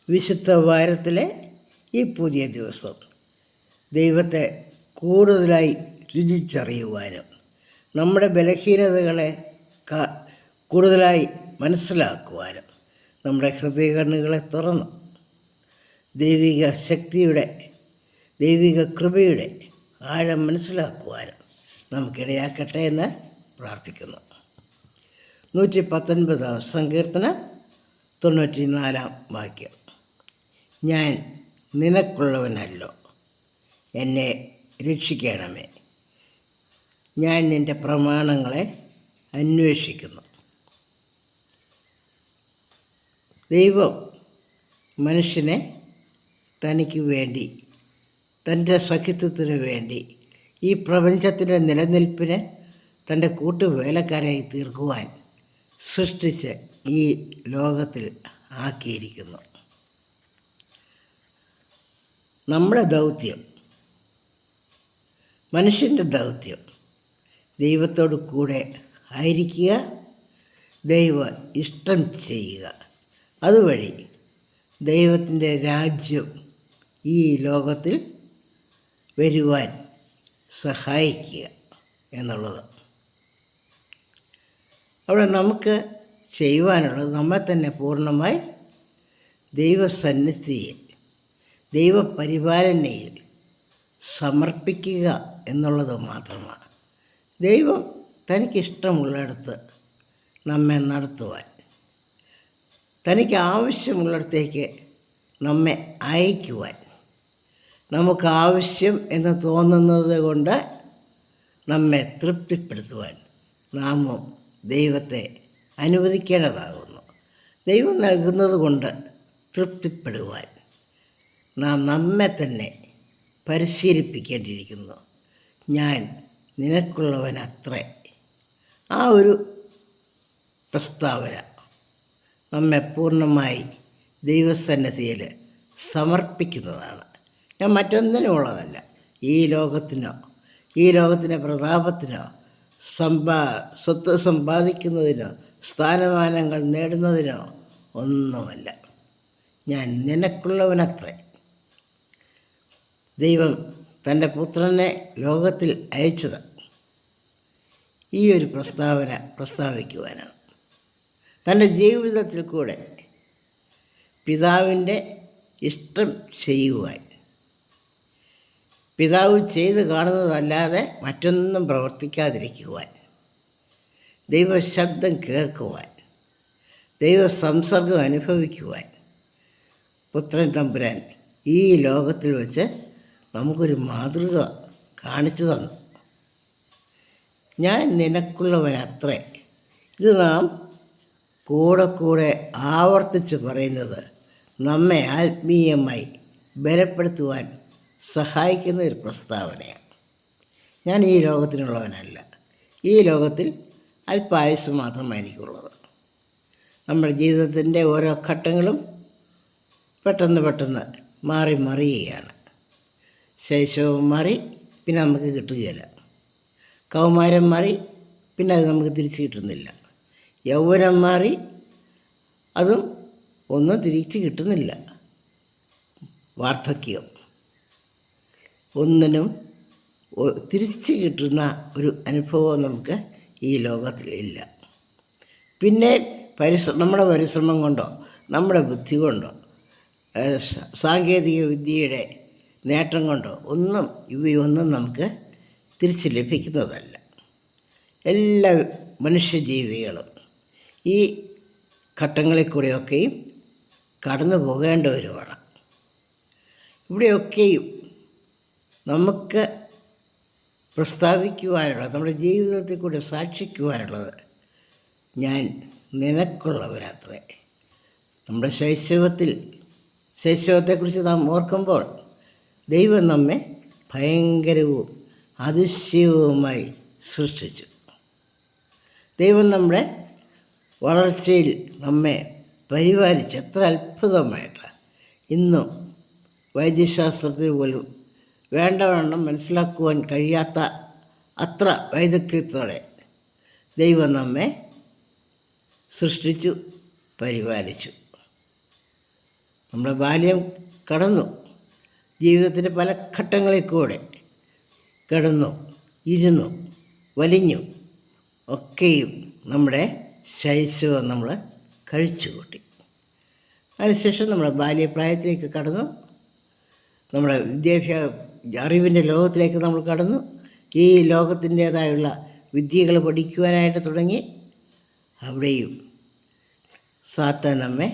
വിശുദ്ധ വാരത്തിലെ ഈ പുതിയ ദിവസം ദൈവത്തെ കൂടുതലായി രുചിച്ചറിയുവാനും നമ്മുടെ ബലഹീനതകളെ കൂടുതലായി മനസ്സിലാക്കുവാനും നമ്മുടെ ഹൃദയകണ്ണുകളെ തുറന്ന് ദൈവിക ശക്തിയുടെ ദൈവിക കൃപയുടെ ആഴം മനസ്സിലാക്കുവാനും നമുക്കിടയാക്കട്ടെ എന്ന് പ്രാർത്ഥിക്കുന്നു. 119 സങ്കീർത്തനം 94 വാക്യം. ഞാൻ നിനക്കുള്ളവനല്ലോ, എന്നെ രക്ഷിക്കണമേ. ഞാൻ നിൻ്റെ പ്രമാണങ്ങളെ അന്വേഷിക്കുന്നു. ദൈവം മനുഷ്യനെ തനിക്ക് വേണ്ടി, തൻ്റെ സഖിത്വത്തിന് വേണ്ടി, ഈ പ്രപഞ്ചത്തിൻ്റെ നിലനിൽപ്പിന് തൻ്റെ കൂട്ടുവേലക്കാരായി തീർക്കുവാൻ സൃഷ്ടിച്ച് ഈ ലോകത്തിൽ ആക്കിയിരിക്കുന്നു. നമ്മുടെ ദൗത്യം, മനുഷ്യൻ്റെ ദൗത്യം ദൈവത്തോട് കൂടെ ആയിരിക്കുക, ദൈവ ഇഷ്ടം ചെയ്യുക, അതുവഴി ദൈവത്തിൻ്റെ രാജ്യം ഈ ലോകത്തിൽ വരുവാൻ സഹായിക്കുക എന്നുള്ളത്. അവിടെ നമുക്ക് ചെയ്യുവാനുള്ളത് നമ്മെ തന്നെ പൂർണ്ണമായി ദൈവസന്നിധിയിൽ, ദൈവപരിപാലനയിൽ സമർപ്പിക്കുക എന്നുള്ളത് മാത്രമാണ്. ദൈവം തനിക്കിഷ്ടമുള്ളിടത്ത് നമ്മെ നടത്തുവാൻ, തനിക്ക് ആവശ്യമുള്ളിടത്തേക്ക് നമ്മെ അയക്കുവാൻ, നമുക്ക് ആവശ്യം എന്ന് തോന്നുന്നത് കൊണ്ട് നമ്മെ തൃപ്തിപ്പെടുത്തുവാൻ നാമും ദൈവത്തെ അനുവദിക്കേണ്ടതാകുന്നു. ദൈവം നൽകുന്നത് കൊണ്ട് തൃപ്തിപ്പെടുവാൻ നാം നമ്മെ തന്നെ പരിശീലിപ്പിക്കേണ്ടിയിരിക്കുന്നു. ഞാൻ നിനക്കുള്ളവനത്രേ. ആ ഒരു പ്രസ്താവന നമ്മെ പൂർണ്ണമായി ദൈവസന്നിധിയിൽ സമർപ്പിക്കുന്നതാണ്. ഞാൻ മറ്റൊന്നിനുമുള്ളതല്ല, ഈ ലോകത്തിനോ ഈ ലോകത്തിൻ്റെ പ്രതാപത്തിനോ സ്വത്ത് സമ്പാദിക്കുന്നതിനോ സ്ഥാനമാനങ്ങൾ നേടുന്നതിനോ ഒന്നുമല്ല. ഞാൻ നിനക്കുള്ളവനത്രേ. ദൈവം തൻ്റെ പുത്രനെ ലോകത്തിൽ അയച്ചത് ഈ ഒരു പ്രസ്താവിക്കുവാനാണ്. തൻ്റെ ജീവിതത്തിൽ കൂടെ പിതാവിൻ്റെ ഇഷ്ടം ചെയ്യുവാൻ, പിതാവ് ചെയ്ത് കാണുന്നതല്ലാതെ മറ്റൊന്നും പ്രവർത്തിക്കാതിരിക്കുവാൻ, ദൈവശബ്ദം കേൾക്കുവാൻ, ദൈവ സംസർഗം അനുഭവിക്കുവാൻ പുത്രൻ തമ്പുരാൻ ഈ ലോകത്തിൽ വെച്ച് നമുക്കൊരു മാതൃക കാണിച്ചു തന്നു. ഞാൻ നിനക്കുള്ളവനത്രേ. ഇത് നാം കൂടെ ആവർത്തിച്ച് പറയുന്നത് നമ്മെ ആത്മീയമായി ബലപ്പെടുത്തുവാൻ സഹായിക്കുന്ന ഒരു പ്രസ്താവനയാണ്. ഞാൻ ഈ ലോകത്തിനുള്ളവനല്ല, ഈ ലോകത്തിൽ അല്പായുസ് മാത്രമാണ് എനിക്കുള്ളത്. നമ്മുടെ ജീവിതത്തിൻ്റെ ഓരോ ഘട്ടങ്ങളും പെട്ടെന്ന് മറിയുകയാണ്. ശൈശവം മാറി, പിന്നെ നമുക്ക് കിട്ടുകയില്ല. കൗമാരം മാറി, പിന്നെ അത് നമുക്ക് തിരിച്ച് കിട്ടുന്നില്ല. യൗവനം മാറി, അതും ഒന്നും തിരിച്ച് കിട്ടുന്നില്ല. വാർദ്ധക്യം, ഒന്നിനും തിരിച്ച് കിട്ടുന്ന ഒരു അനുഭവം നമുക്ക് ഈ ലോകത്തിലില്ല. പിന്നെ നമ്മുടെ പരിശ്രമം കൊണ്ടോ നമ്മുടെ ബുദ്ധി കൊണ്ടോ സാങ്കേതിക വിദ്യയുടെ നേട്ടം കൊണ്ടോ ഇവയൊന്നും നമുക്ക് തിരിച്ച് ലഭിക്കുന്നതല്ല. എല്ലാ മനുഷ്യജീവികളും ഈ ഘട്ടങ്ങളിൽ കൂടെയൊക്കെയും കടന്നു പോകേണ്ടവരുമാണ്. ഇവിടെയൊക്കെയും നമുക്ക് പ്രസ്താവിക്കുവാനുള്ളത്, നമ്മുടെ ജീവിതത്തിൽ കൂടെ സാക്ഷിക്കുവാനുള്ളത് ഞാൻ നിനക്കുള്ളവരത്രേ. നമ്മുടെ ശൈശവത്തെക്കുറിച്ച് നാം ഓർക്കുമ്പോൾ ദൈവം നമ്മെ ഭയങ്കരവും അതിശയവുമായി സൃഷ്ടിച്ചു. ദൈവം നമ്മുടെ വളർച്ചയിൽ നമ്മെ പരിപാലിച്ച് എത്ര അത്ഭുതമായിട്ടാണ്. ഇന്നും വൈദ്യശാസ്ത്രത്തിൽ പോലും വേണ്ടവണ്ണം മനസ്സിലാക്കുവാൻ കഴിയാത്ത അത്ര വൈദഗ്ധ്യത്തോടെ ദൈവം നമ്മെ സൃഷ്ടിച്ചു, പരിപാലിച്ചു. നമ്മുടെ ബാല്യം കടന്നു, ജീവിതത്തിൻ്റെ പല ഘട്ടങ്ങളിൽ കൂടെ കിടന്നു, ഇരുന്നു, വലിഞ്ഞു ഒക്കെയും നമ്മുടെ ശൈശവം നമ്മൾ കഴിച്ചു കൂട്ടി. അതിനുശേഷം നമ്മുടെ ബാല്യപ്രായത്തിലേക്ക് കടന്നു, നമ്മുടെ അറിവിൻ്റെ ലോകത്തിലേക്ക് നമ്മൾ കടന്നു. ഈ ലോകത്തിൻ്റേതായുള്ള വിദ്യകൾ പഠിക്കുവാനായിട്ട് തുടങ്ങി. അവിടെയും സാത്താൻ നമ്മെ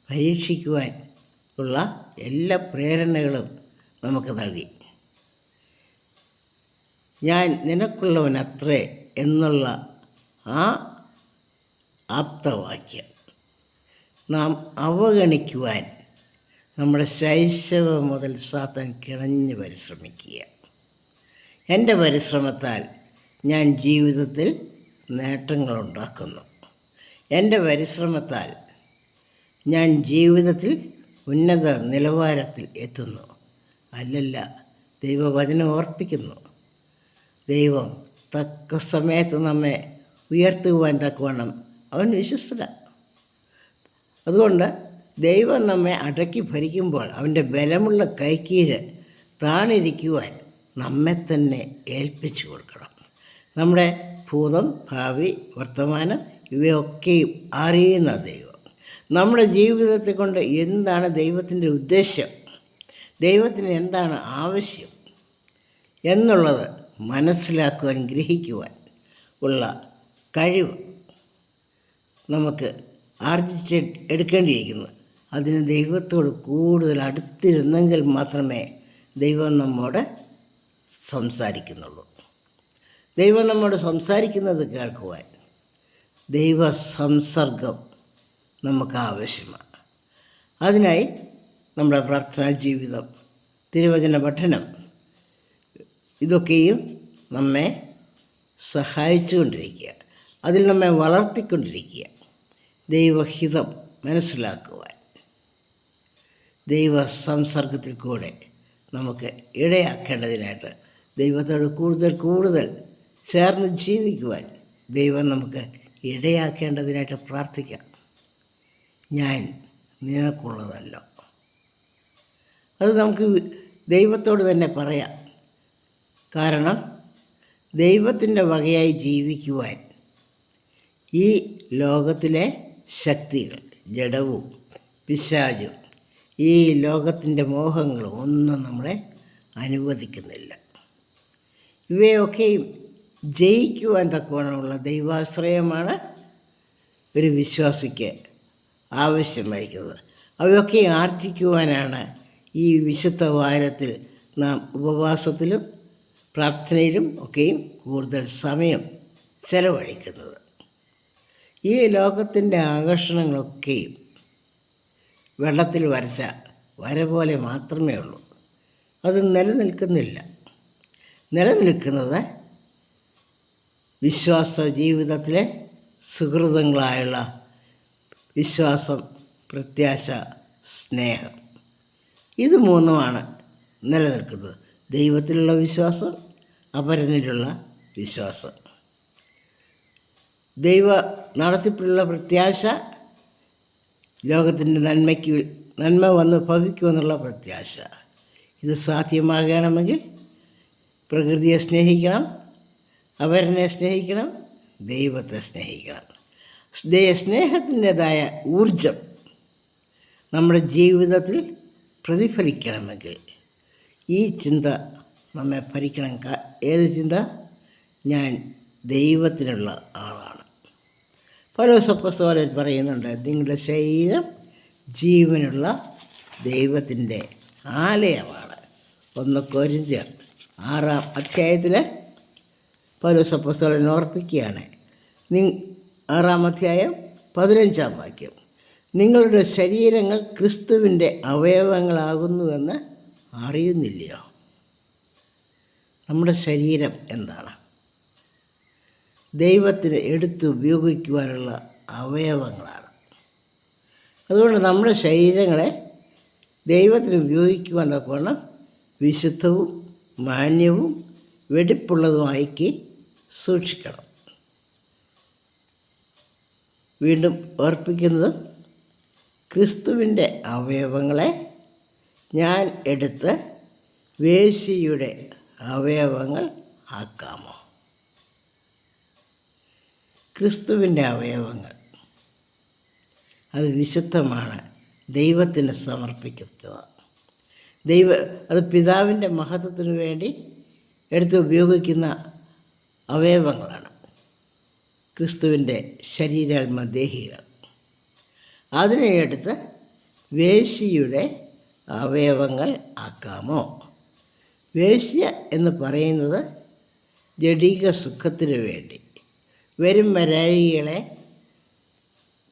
പരീക്ഷിക്കുവാൻ ഉള്ള എല്ലാ പ്രേരണകളും നമുക്ക് നൽകി. ഞാൻ നിനക്കുള്ളവനത്രേ എന്നുള്ള ആ ആപ്തവാക്യം നാം അവഗണിക്കുവാൻ നമ്മുടെ ശൈശവം മുതൽ സാത്താൻ കിണഞ്ഞ് പരിശ്രമിക്കുക. എൻ്റെ പരിശ്രമത്താൽ ഞാൻ ജീവിതത്തിൽ നേട്ടങ്ങളുണ്ടാക്കുന്നു, എൻ്റെ പരിശ്രമത്താൽ ഞാൻ ജീവിതത്തിൽ ഉന്നത നിലവാരത്തിൽ എത്തുന്നു. അല്ലല്ല, ദൈവവചനം ഓർപ്പിക്കുന്നു, ദൈവം തക്ക സമയത്ത് നമ്മെ ഉയർത്തുവാൻ തക്കവണ്ണം അവൻ വിശ്വസ്തനാണ്. അതുകൊണ്ട് ദൈവം നമ്മെ അടക്കി ഭരിക്കുമ്പോൾ അവൻ്റെ ബലമുള്ള കൈക്കീഴ് താണിരിക്കുവാൻ നമ്മെ തന്നെ ഏൽപ്പിച്ചു കൊടുക്കണം. നമ്മുടെ ഭൂതം, ഭാവി, വർത്തമാനം ഇവയൊക്കെയും അറിയുന്ന ദൈവം നമ്മുടെ ജീവിതത്തെ കൊണ്ട് എന്താണ് ദൈവത്തിൻ്റെ ഉദ്ദേശം, ദൈവത്തിന് എന്താണ് ആവശ്യം എന്നുള്ളത് മനസ്സിലാക്കുവാൻ, ഗ്രഹിക്കുവാൻ ഉള്ള കഴിവ് നമുക്ക് ആർജിച്ച് എടുക്കേണ്ടിയിരിക്കുന്നു. അതിന് ദൈവത്തോട് കൂടുതൽ അടുത്തിരുന്നെങ്കിൽ മാത്രമേ ദൈവം നമ്മോട് സംസാരിക്കുന്നുള്ളൂ. ദൈവം നമ്മോട് സംസാരിക്കുന്നത് കേൾക്കുവാൻ ദൈവ സംസർഗം നമുക്ക് ആവശ്യമാണ്. അതിനായി നമ്മുടെ പ്രാർത്ഥനാ ജീവിതം, തിരുവചന പഠനം ഇതൊക്കെയും നമ്മെ സഹായിച്ചുകൊണ്ടിരിക്കുക, അതിൽ നമ്മെ വളർത്തിക്കൊണ്ടിരിക്കുക. ദൈവഹിതം മനസ്സിലാക്കുവാൻ ദൈവ സംസർഗത്തിൽ കൂടെ നമുക്ക് ഇടയാക്കേണ്ടതിനായിട്ട് ദൈവത്തോട് കൂടുതൽ കൂടുതൽ ചേർന്ന് ജീവിക്കുവാൻ ദൈവം നമുക്ക് ഇടയാക്കേണ്ടതിനായിട്ട് പ്രാർത്ഥിക്കാം. ഞാൻ നിനക്കുള്ളതല്ല, അത് നമുക്ക് ദൈവത്തോട് തന്നെ പറയാം. കാരണം ദൈവത്തിൻ്റെ വകയായി ജീവിക്കുവാൻ ഈ ലോകത്തിലെ ശക്തികൾ, ജഡവും പിശാചും ഈ ലോകത്തിൻ്റെ മോഹങ്ങളും ഒന്നും നമ്മളെ അനുവദിക്കുന്നില്ല. ഇവയൊക്കെയും ജയിക്കുവാൻ തക്കവണ്ണമുള്ള ദൈവാശ്രയമാണ് ഒരു വിശ്വാസിക്ക് ആവശ്യമായിരിക്കുന്നത്. അവയൊക്കെ ആർജിക്കുവാനാണ് ഈ വിശുദ്ധ വാരത്തിൽ നാം ഉപവാസത്തിലും പ്രാർത്ഥനയിലും ഒക്കെയും കൂടുതൽ സമയം ചെലവഴിക്കുന്നത്. ഈ ലോകത്തിൻ്റെ ആകർഷണങ്ങളൊക്കെയും വെള്ളത്തിൽ വരച്ച വര പോലെ മാത്രമേ ഉള്ളൂ. അത് നിലനിൽക്കുന്നില്ല. നിലനിൽക്കുന്നത് വിശ്വാസ ജീവിതത്തിലെ സുഹൃതങ്ങളായുള്ള വിശ്വാസം, പ്രത്യാശ, സ്നേഹം, ഇത് മൂന്നുമാണ് നിലനിൽക്കുന്നത്. ദൈവത്തിലുള്ള വിശ്വാസം, അപരനിലുള്ള വിശ്വാസം, ദൈവ നടത്തിപ്പിലുള്ള പ്രത്യാശ, ലോകത്തിൻ്റെ നന്മ വന്ന് ഭവിക്കുമെന്നുള്ള പ്രത്യാശ. ഇത് സാധ്യമാകണമെങ്കിൽ പ്രകൃതിയെ സ്നേഹിക്കണം, അവരനെ സ്നേഹിക്കണം, ദൈവത്തെ സ്നേഹിക്കണം. സ്നേഹത്തിൻ്റെതായ ഊർജം നമ്മുടെ ജീവിതത്തിൽ പ്രതിഫലിക്കണമെങ്കിൽ ഈ ചിന്ത നമ്മെ ഭരിക്കണം. ഏത് ചിന്ത? ഞാൻ ദൈവത്തിനുള്ള ആളാണ്. പൗലോസ് അപ്പോസ്തലൻ പറയുന്നുണ്ട്, നിങ്ങളുടെ ശരീരം ജീവനുള്ള ദൈവത്തിൻ്റെ ആലയമാണ്. 1 കൊരിന്ത്യർ 6-ാം അധ്യായത്തിൽ പൗലോസ് അപ്പോസ്തലൻ ഓർപ്പിക്കുകയാണ്. 6-ാം അധ്യായം 15-ാം വാക്യം, നിങ്ങളുടെ ശരീരങ്ങൾ ക്രിസ്തുവിൻ്റെ അവയവങ്ങളാകുന്നുവെന്ന് അറിയുന്നില്ലയോ? നമ്മുടെ ശരീരം എന്താണ്? ദൈവത്തിന് എടുത്ത് ഉപയോഗിക്കുവാനുള്ള അവയവങ്ങളാണ്. അതുകൊണ്ട് നമ്മുടെ ശരീരങ്ങളെ ദൈവത്തിന് ഉപയോഗിക്കുവാൻ തക്കവണ്ണം വിശുദ്ധവും മാന്യവും വെടിപ്പുള്ളതുമാക്കി സൂക്ഷിക്കണം. വീണ്ടും ഓർപ്പിക്കുന്നത്, ക്രിസ്തുവിൻ്റെ അവയവങ്ങളെ ഞാൻ എടുത്ത് വേശ്യയുടെ അവയവങ്ങൾ ആക്കാമോ? ക്രിസ്തുവിൻ്റെ അവയവങ്ങൾ അത് വിശുദ്ധമാണ്, ദൈവത്തിന് സമർപ്പിക്കുന്നത്. അത് പിതാവിൻ്റെ മഹത്വത്തിനു വേണ്ടി എടുത്ത് ഉപയോഗിക്കുന്ന അവയവങ്ങളാണ് ക്രിസ്തുവിൻ്റെ ശരീരാത്മദേഹികൾ. അതിനെ എടുത്ത് വേശ്യയുടെ അവയവങ്ങൾ ആക്കാമോ? വേശ്യ എന്ന് പറയുന്നത് ജഡിക സുഖത്തിനു വേണ്ടി വരും വരാഴികളെ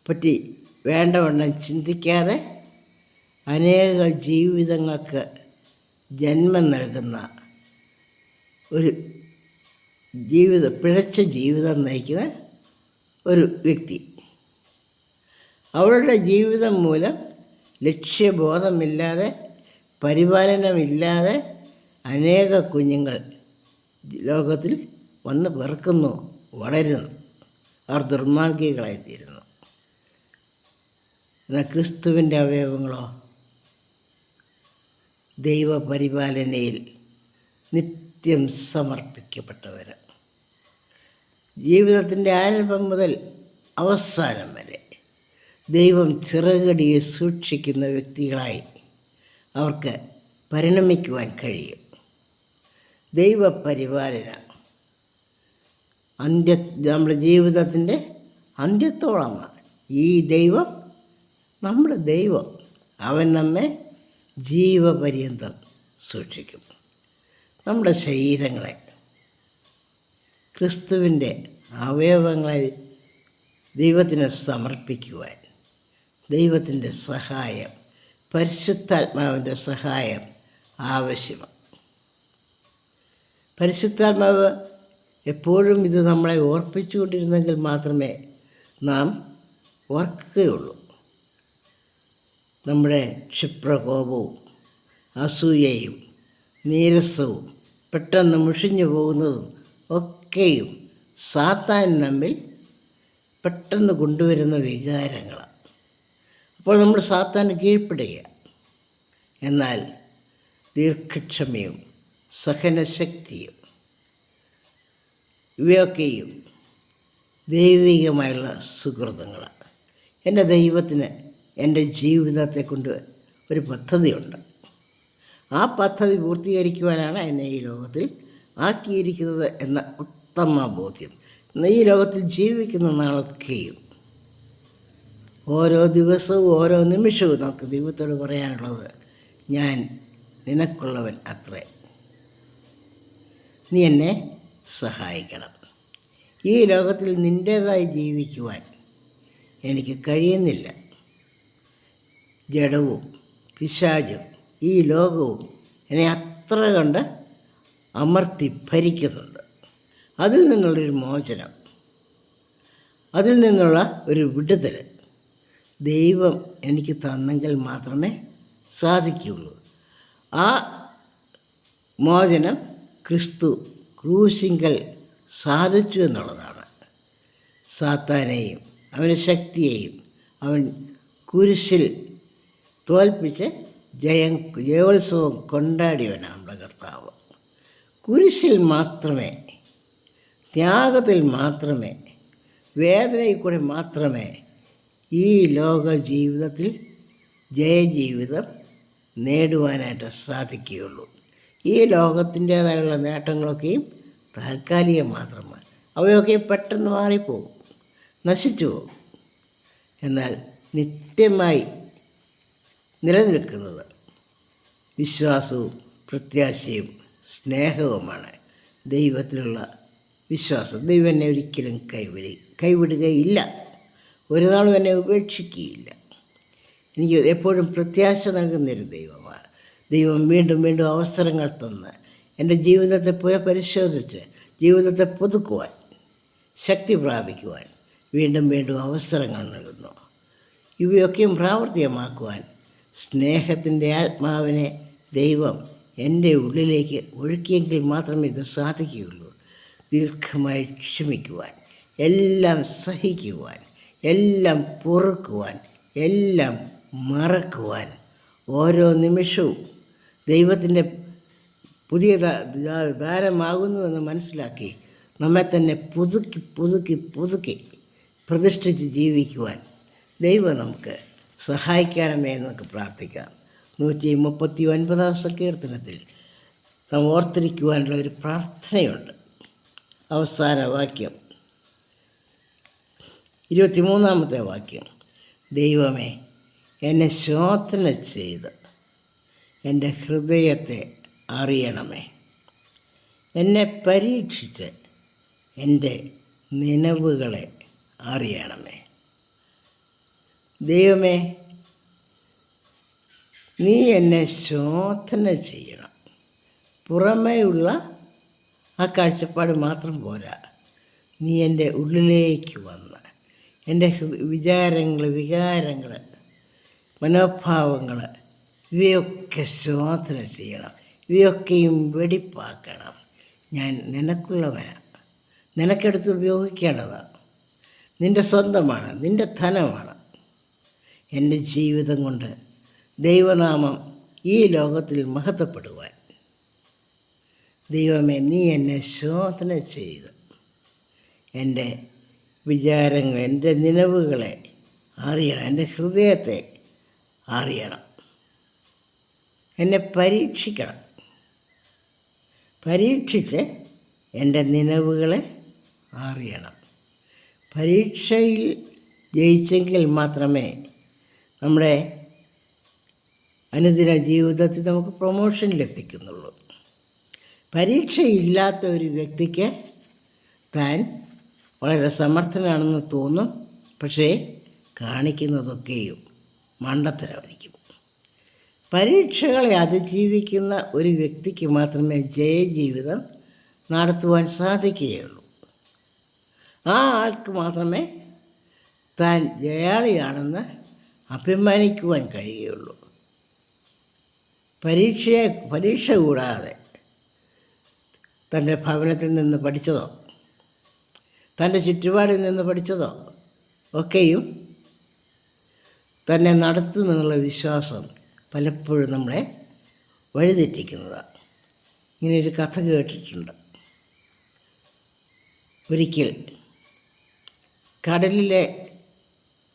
പറ്റി വേണ്ടവണ്ണം ചിന്തിക്കാതെ അനേക ജീവിതങ്ങൾക്ക് ജന്മം നൽകുന്ന ഒരു പിഴച്ച ജീവിതം നയിക്കുന്ന ഒരു വ്യക്തി. അവളുടെ ജീവിതം മൂലം ലക്ഷ്യബോധമില്ലാതെ പരിപാലനമില്ലാതെ അനേക കുഞ്ഞുങ്ങൾ ലോകത്തിൽ വന്ന് പിറക്കുന്നു, വളരുന്നു. അവർ ദുർമാർഗികളായിത്തീരുന്നു. എന്നാൽ ക്രിസ്തുവിൻ്റെ അവയവങ്ങളോ ദൈവപരിപാലനയിൽ നിത്യം സമർപ്പിക്കപ്പെട്ടവർ. ജീവിതത്തിൻ്റെ ആരംഭം മുതൽ അവസാനം വരെ ദൈവം ചിറകടിയെ സൂക്ഷിക്കുന്ന വ്യക്തികളായി അവർക്ക് പരിണമിക്കുവാൻ കഴിയും. ദൈവപരിപാലന നമ്മുടെ ജീവിതത്തിൻ്റെ അന്ത്യത്തോളമാണ്. ഈ ദൈവം നമ്മുടെ ദൈവം, അവൻ നമ്മെ ജീവപര്യന്തം സൂക്ഷിക്കും. നമ്മുടെ ശരീരങ്ങളെ ക്രിസ്തുവിൻ്റെ അവയവങ്ങളെ ദൈവത്തിന് സമർപ്പിക്കുവാൻ ദൈവത്തിൻ്റെ സഹായം, പരിശുദ്ധാത്മാവിൻ്റെ സഹായം ആവശ്യമാണ്. പരിശുദ്ധാത്മാവ് എപ്പോഴും ഇത് നമ്മളെ ഓർപ്പിച്ചുകൊണ്ടിരുന്നെങ്കിൽ മാത്രമേ നാം ഓർക്കുകയുള്ളൂ. നമ്മുടെ ക്ഷിപ്രകോപവും അസൂയയും നീരസവും പെട്ടെന്ന് മുഷിഞ്ഞു പോകുന്നതും ഒക്കെയും സാത്താൻ നമ്മിൽ പെട്ടെന്ന് കൊണ്ടുവരുന്ന വികാരങ്ങളാണ്. അപ്പോൾ നമ്മൾ സാത്താന് കീഴ്പ്പെടുക. എന്നാൽ ദീർഘക്ഷമയും സഹനശക്തിയും ഇവയൊക്കെയും ദൈവികമായുള്ള സുഹൃത്തുക്കളാണ്. എൻ്റെ ദൈവത്തിന് എൻ്റെ ജീവിതത്തെ കൊണ്ട് ഒരു പദ്ധതിയുണ്ട്. ആ പദ്ധതി പൂർത്തീകരിക്കുവാനാണ് എന്നെ ഈ ലോകത്തിൽ ആക്കിയിരിക്കുന്നത് എന്ന ഉത്തമ ബോധ്യം. ഈ ലോകത്തിൽ ജീവിക്കുന്ന നാളൊക്കെയും ഓരോ ദിവസവും ഓരോ നിമിഷവും നമുക്ക് ദൈവത്തോട് പറയാനുള്ളത്, ഞാൻ നിനക്കുള്ളവൻ അത്രേ, നീ എന്നെ സഹായിക്കണം. ഈ ലോകത്തിൽ നിൻ്റേതായി ജീവിക്കുവാൻ എനിക്ക് കഴിയുന്നില്ല. ജഡവും പിശാചും ഈ ലോകവും എന്നെ അത്ര കണ്ട് അമർത്തി ഭരിക്കുന്നുണ്ട്. അതിൽ നിന്നുള്ളൊരു മോചനം, അതിൽ നിന്നുള്ള ഒരു വിടുതൽ ദൈവം എനിക്ക് തന്നെങ്കിൽ മാത്രമേ സാധിക്കുകയുള്ളൂ. ആ മോചനം ക്രൂശിങ്കൽ സാധിച്ചു എന്നുള്ളതാണ്. സാത്താനെയും അവൻ്റെ ശക്തിയെയും അവൻ കുരിശിൽ തോൽപ്പിച്ച് ജയോത്സവം കൊണ്ടാടിയവനാണ് നമ്മുടെ കർത്താവ്. കുരിശിൽ മാത്രമേ, ത്യാഗത്തിൽ മാത്രമേ, വേദനയിൽ കൂടെ മാത്രമേ ഈ ലോക ജീവിതത്തിൽ ജയജീവിതം നേടുവാനായിട്ട് സാധിക്കുകയുള്ളൂ. ഈ ലോകത്തിൻ്റേതായുള്ള നേട്ടങ്ങളൊക്കെയും താൽക്കാലികം മാത്രമാണ്. അവയൊക്കെ പെട്ടെന്ന് മാറിപ്പോകും, നശിച്ചു പോകും. എന്നാൽ നിത്യമായി നിലനിൽക്കുന്നത് വിശ്വാസവും പ്രത്യാശയും സ്നേഹവുമാണ്. ദൈവത്തിലുള്ള വിശ്വാസം. ദൈവം എന്നെ ഒരിക്കലും കൈവിടുകയില്ല, ഒരു നാളും എന്നെ ഉപേക്ഷിക്കുകയില്ല. എനിക്ക് എപ്പോഴും പ്രത്യാശ നൽകുന്നൊരു ദൈവമാണ്. ദൈവം വീണ്ടും വീണ്ടും അവസരങ്ങൾ തന്ന് എൻ്റെ ജീവിതത്തെ പുനഃപരിശോധിച്ച് ജീവിതത്തെ പുതുക്കുവാൻ, ശക്തി പ്രാപിക്കുവാൻ വീണ്ടും വീണ്ടും അവസരങ്ങൾ നൽകുന്നു. ഇവയൊക്കെയും പ്രാവർത്തികമാക്കുവാൻ സ്നേഹത്തിൻ്റെ ആത്മാവിനെ ദൈവം എൻ്റെ ഉള്ളിലേക്ക് ഒഴുക്കിയെങ്കിൽ മാത്രമേ ഇത് സാധിക്കുകയുള്ളൂ. ദീർഘമായി ക്ഷമിക്കുവാൻ, എല്ലാം സഹിക്കുവാൻ, എല്ലാം പൊറുക്കുവാൻ, എല്ലാം മറക്കുവാൻ ഓരോ നിമിഷവും ദൈവത്തിൻ്റെ പുതിയ ദാരമാകുന്നുവെന്ന് മനസ്സിലാക്കി നമ്മെ തന്നെ പുതുക്കി പുതുക്കി പുതുക്കി പ്രതിഷ്ഠിച്ച് ജീവിക്കുവാൻ ദൈവം നമുക്ക് സഹായിക്കണമേ എന്നൊക്കെ പ്രാർത്ഥിക്കാം. 139 സങ്കീർത്തനത്തിൽ നാം ഓർത്തിരിക്കുവാനുള്ള ഒരു പ്രാർത്ഥനയുണ്ട്. അവസാന വാക്യം 23 വാക്യം, ദൈവമേ എന്നെ ശോധന ചെയ്ത് എൻ്റെ ഹൃദയത്തെ അറിയണമേ, എന്നെ പരീക്ഷിച്ച് എൻ്റെ നിലവുകളെ അറിയണമേ. ദൈവമേ, നീ എന്നെ ശോധന ചെയ്യണം. പുറമേയുള്ള ആ കാഴ്ചപ്പാട് മാത്രം പോരാ, നീ എൻ്റെ ഉള്ളിലേക്ക് വന്ന് എൻ്റെ വിചാരങ്ങൾ, വികാരങ്ങൾ, മനോഭാവങ്ങൾ ഇവയൊക്കെ ശോധന ചെയ്യണം. ഇവയൊക്കെയും വെടിപ്പാക്കണം. ഞാൻ നിനക്കുള്ളവനാണ്, നിനക്കെടുത്ത് ഉപയോഗിക്കേണ്ടതാണ്, നിൻ്റെ സ്വന്തമാണ്, നിൻ്റെ ധനമാണ്. എൻ്റെ ജീവിതം കൊണ്ട് ദൈവനാമം ഈ ലോകത്തിൽ മഹത്വപ്പെടുവാൻ ദൈവമേ നീ എന്നെ ശോധന ചെയ്ത് എൻ്റെ വിചാരങ്ങൾ, എൻ്റെ നിലവുകളെ അറിയണം, എൻ്റെ ഹൃദയത്തെ അറിയണം, എന്നെ പരീക്ഷിക്കണം. പരീക്ഷിച്ച് എൻ്റെ നിലവുകളെ അറിയണം. പരീക്ഷയിൽ ജയിച്ചെങ്കിൽ മാത്രമേ നമ്മുടെ അനുദിന ജീവിതത്തിൽ നമുക്ക് പ്രൊമോഷൻ ലഭിക്കുന്നുള്ളൂ. പരീക്ഷയില്ലാത്ത ഒരു വ്യക്തിക്ക് താൻ വളരെ സമർത്ഥനാണെന്ന് തോന്നും, പക്ഷേ കാണിക്കുന്നതൊക്കെയും മണ്ടത്തരമായിരിക്കും. പരീക്ഷകളെ അതിജീവിക്കുന്ന ഒരു വ്യക്തിക്ക് മാത്രമേ ജയജീവിതം നടത്തുവാൻ സാധിക്കുകയുള്ളൂ. ആ ആൾക്ക് മാത്രമേ താൻ ജയാളിയാണെന്ന് അഭിമാനിക്കുവാൻ കഴിയുകയുള്ളൂ. പരീക്ഷ കൂടാതെ തൻ്റെ ഭവനത്തിൽ നിന്ന് പഠിച്ചതോ തൻ്റെ ചുറ്റുപാടിൽ നിന്ന് പഠിച്ചതോ ഒക്കെയും തന്നെ നടത്തുമെന്നുള്ള വിശ്വാസം പലപ്പോഴും നമ്മളെ വഴിതെറ്റിക്കുന്നതാണ്. ഇങ്ങനെയൊരു കഥ കേട്ടിട്ടുണ്ട്. ഒരിക്കൽ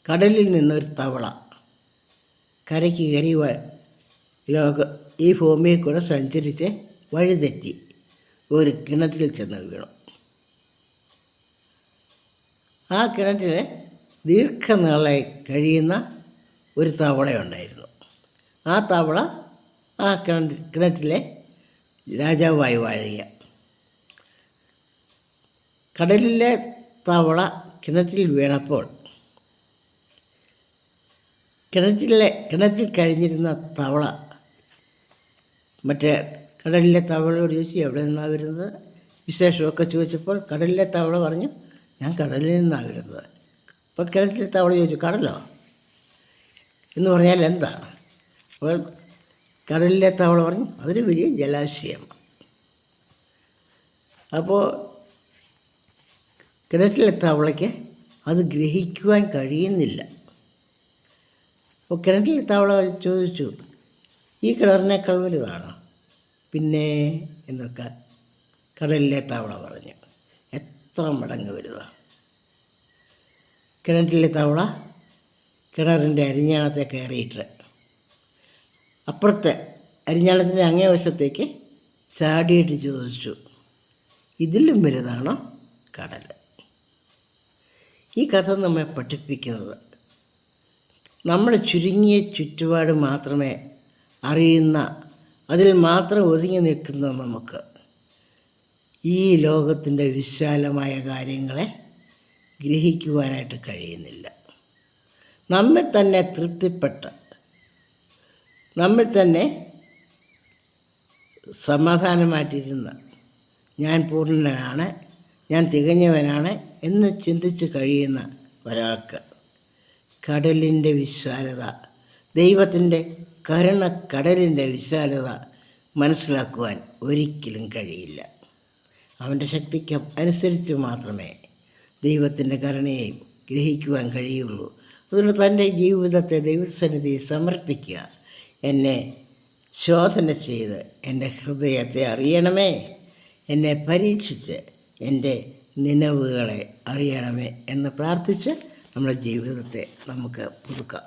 കടലിൽ നിന്നൊരു തവള കരയ്ക്ക് കയറി ഈ ഭൂമിയിൽ കൂടെ സഞ്ചരിച്ച് വഴിതെറ്റി ഒരു കിണറ്റിൽ ചെന്ന് വീണു. ആ കിണറ്റിൽ ദീർഘനാളായി കഴിയുന്ന ഒരു തവളയുണ്ടായിരുന്നു. ആ തവള ആ കിണറ്റിലെ രാജാവായി വാഴുക. കടലിലെ തവള കിണറ്റിൽ വീണപ്പോൾ കിണറ്റിൽ കഴിഞ്ഞിരുന്ന തവള മറ്റേ കടലിലെ തവളയോട് ചോദിച്ചു, എവിടെ നിന്നാണ് വരുന്നത്, വിശേഷമൊക്കെ ചോദിച്ചപ്പോൾ കടലിലെ തവള പറഞ്ഞു, ഞാൻ കടലിൽ നിന്നാണ് വരുന്നത്. അപ്പോൾ കിണറ്റിലെ തവള ചോദിച്ചു, കടലോ എന്ന് പറഞ്ഞാൽ എന്താണ്? അപ്പോൾ കടലിലെ തവള പറഞ്ഞു, അതൊരു വലിയ ജലാശയമാണ്. അപ്പോൾ കിണറ്റിലെ തവളയ്ക്ക് അത് ഗ്രഹിക്കുവാൻ കഴിയുന്നില്ല. അപ്പോൾ കിണറ്റിലെ തവള ചോദിച്ചു, ഈ കിണറിനേക്കാൾ വലുതാണോ? പിന്നെ എന്നൊക്കെ കടലിലെ തവള പറഞ്ഞു, എത്ര മടങ്ങ് വലുതാണ്. കിണറ്റിലെ തവള കിണറിൻ്റെ അരിഞ്ഞാണത്തെ കയറിയിട്ട് അപ്പുറത്തെ അരിഞ്ഞാണത്തിൻ്റെ അങ്ങേ വശത്തേക്ക് ചാടിയിട്ട് ചോദിച്ചു, ഇതിലും വലുതാണോ കടൽ? ഈ കഥ നമ്മെ പഠിപ്പിക്കുന്നത് നമ്മുടെ ചുരുങ്ങിയ ചുറ്റുപാട് മാത്രമേ അറിയുന്ന, അതിൽ മാത്രം ഒതുങ്ങി നിൽക്കുന്ന നമുക്ക് ഈ ലോകത്തിൻ്റെ വിശാലമായ കാര്യങ്ങളെ ഗ്രഹിക്കുവാനായിട്ട് കഴിയുന്നില്ല. നമ്മെ തന്നെ തൃപ്തിപ്പെട്ട് നമ്മിൽ തന്നെ സമാധാനമായിട്ടിരുന്ന് ഞാൻ പൂർണ്ണനാണ്, ഞാൻ തികഞ്ഞവനാണ് എന്ന് ചിന്തിച്ച് കഴിയുന്ന ഒരാൾക്ക് കടലിൻ്റെ വിശാലത, ദൈവത്തിൻ്റെ കരുണക്കടലിൻ്റെ വിശാലത മനസ്സിലാക്കുവാൻ ഒരിക്കലും കഴിയില്ല. അവൻ്റെ ശക്തിക്ക് അനുസരിച്ച് മാത്രമേ ദൈവത്തിൻ്റെ കരുണയെയും ഗ്രഹിക്കുവാൻ കഴിയുള്ളൂ. അതുകൊണ്ട് തൻ്റെ ജീവിതത്തെ ദൈവസന്നിധിയിൽ സമർപ്പിക്കുക. എന്നെ ശോധന ചെയ്ത് എൻ്റെ ഹൃദയത്തെ അറിയണമേ, എന്നെ പരീക്ഷിച്ച് എൻ്റെ നിലവുകളെ അറിയണമേ എന്ന് പ്രാർത്ഥിച്ച് നമ്മുടെ ജീവിതത്തെ നമുക്ക് പുതുക്കാം.